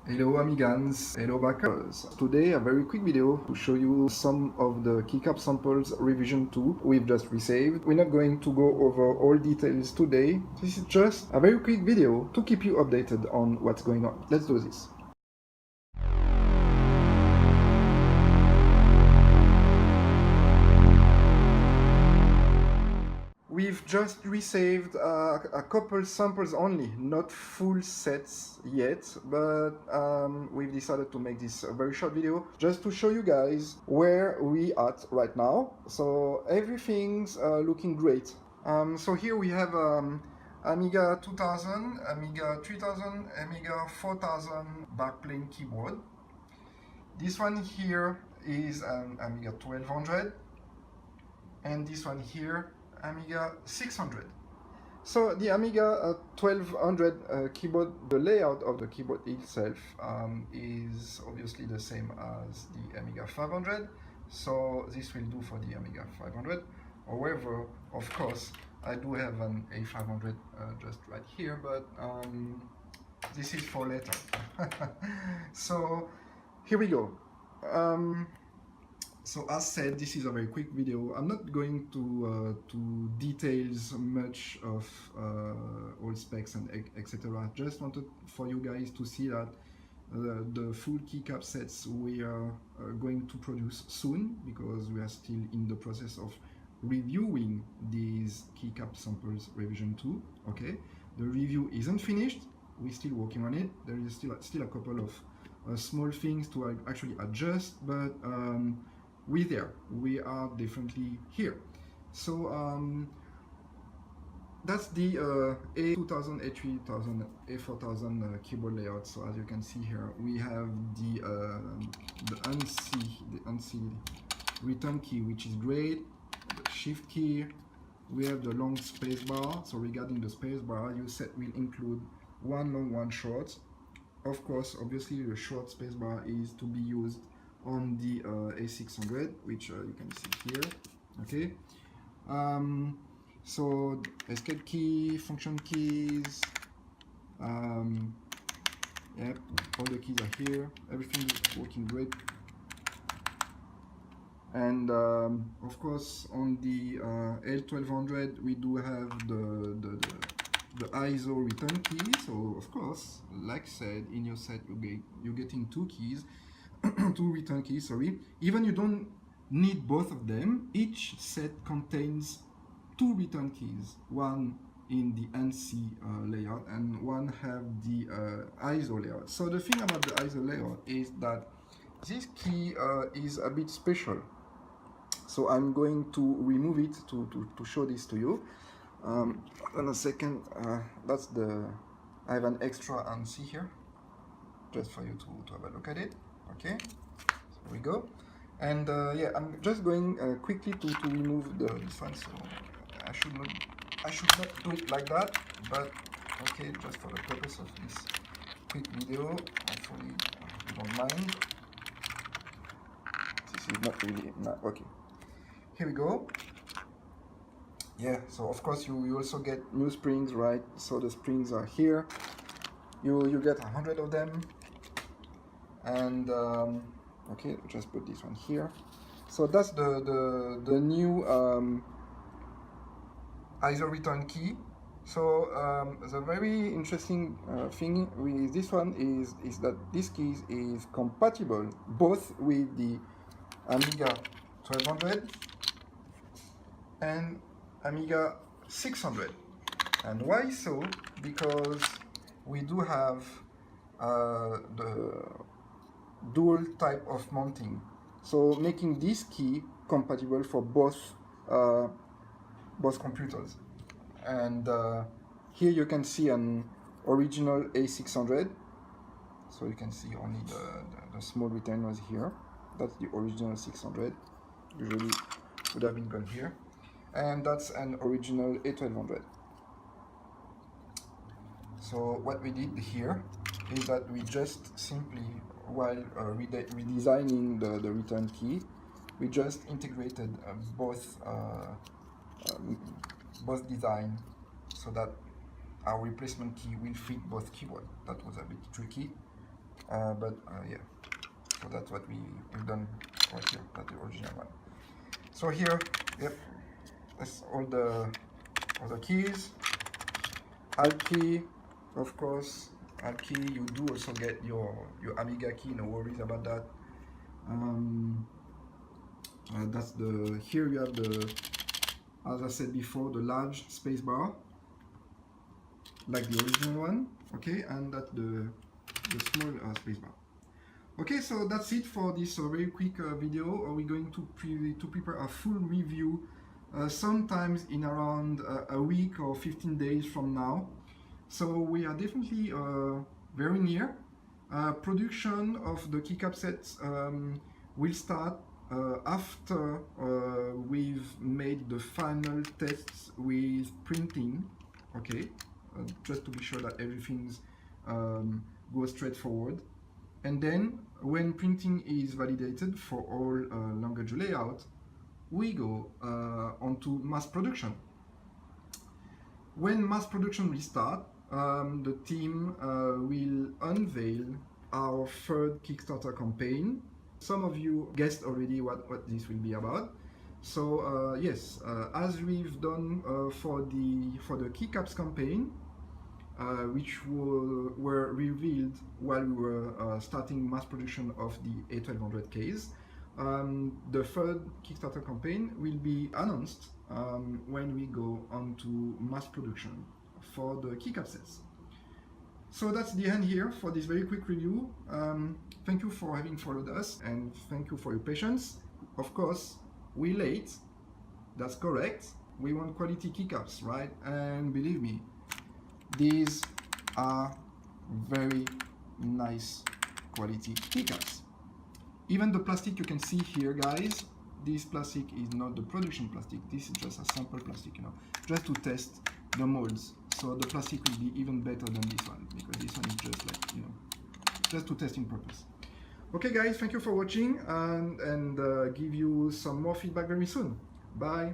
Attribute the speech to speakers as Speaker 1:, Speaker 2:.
Speaker 1: Hello Amigans, hello backers. Today a very quick video to show you some of the Keycap samples revision 2 we've just received. We're not going to go over all details today. This is just a very quick video to keep you updated on what's going on. Let's do this. We've just received a couple samples only, not full sets yet, but we've decided to make this a very short video just to show you guys where we at right now. So everything's looking great. So here we have Amiga 2000, Amiga 3000, Amiga 4000 backplane keyboard. This one here is an Amiga 1200, and this one here Amiga 600. So the Amiga 1200 keyboard, the layout of the keyboard itself is obviously the same as the Amiga 500. So this will do for the Amiga 500. However, of course, I do have an A500 just right here, but this is for later. So here we go. So as said, this is a very quick video. I'm not going to details much of all specs and etc. Just wanted for you guys to see that the full keycap sets we are going to produce soon, because we are still in the process of reviewing these keycap samples revision 2. Okay, the review isn't finished. We're still working on it. There is still a couple of small things to actually adjust, but we are definitely here. So that's the A2000, A3000, A4000 keyboard layout. So as you can see here, we have the ANSI return key, which is great. The shift key. We have the long space bar. So regarding the space bar, you said will include one long, one short. Of course, obviously the short space bar is to be used on the A600, which you can see here. Okay, so escape key, function keys, yep, all the keys are here. Everything is working great. And of course, on the L1200, we do have the ISO return key. So of course, like I said, in your set you're getting two keys. Two return keys, sorry. Even you don't need both of them. Each set contains two return keys, one in the ANSI layout and one have the ISO layout. So the thing about the ISO layout is that this key is a bit special. So I'm going to remove it to show this to you. In a second, I have an extra ANSI here, just for you to have a look at it. Okay, so here we go. And yeah, I'm just going quickly to remove this one. So I should not do it like that, but okay, just for the purpose of this quick video, hopefully you don't mind. This is not really okay. Here we go. Yeah, so of course you also get new springs, right? So the springs are here. You get 100 of them. And okay, just put this one here. So that's the new ISO return key. So the very interesting thing with this one is that this key is compatible both with the Amiga 1200 and Amiga 600. And why so? Because we do have the dual type of mounting, so making this key compatible for both computers. And here you can see an original A600, so you can see only the small return was here. That's the original 600, usually would have been gone here, and that's an original A1200. So what we did here is that we just simply, while redesigning the return key, we just integrated both design, so that our replacement key will fit both keyboards. That was a bit tricky, Yeah, so that's what we've done right here. That's the original one. So here, yep, that's all the keys. Alt key, of course. Alt key, you do also get your Amiga key. No worries about that. That's the, here you have the, as I said before, the large space bar, like the original one, okay, and that's the small space bar. Okay, so that's it for this very quick video. We're going to prepare a full review sometimes in around a week or 15 days from now. So we are definitely very near. Production of the Keycap sets will start after we've made the final tests with printing, okay, just to be sure that everything's goes straightforward. And then when printing is validated for all language layout, we go onto mass production. When mass production will start, the team will unveil our third Kickstarter campaign. Some of you guessed already what this will be about. So yes, as we've done for the Keycaps campaign, which were revealed while we were starting mass production of the A1200Ks. The third Kickstarter campaign will be announced when we go on to mass production for the Keycap sets. So that's the end here for this very quick review. Thank you for having followed us, and thank you for your patience. Of course, we're late, that's correct. We want quality Keycaps, right? And believe me, these are very nice quality Keycaps. Even the plastic you can see here, guys, this plastic is not the production plastic. This is just a sample plastic, you know, just to test the molds. So the plastic will be even better than this one, because this one is just like, you know, just to testing purpose. Okay, guys, thank you for watching, and give you some more feedback very soon. Bye.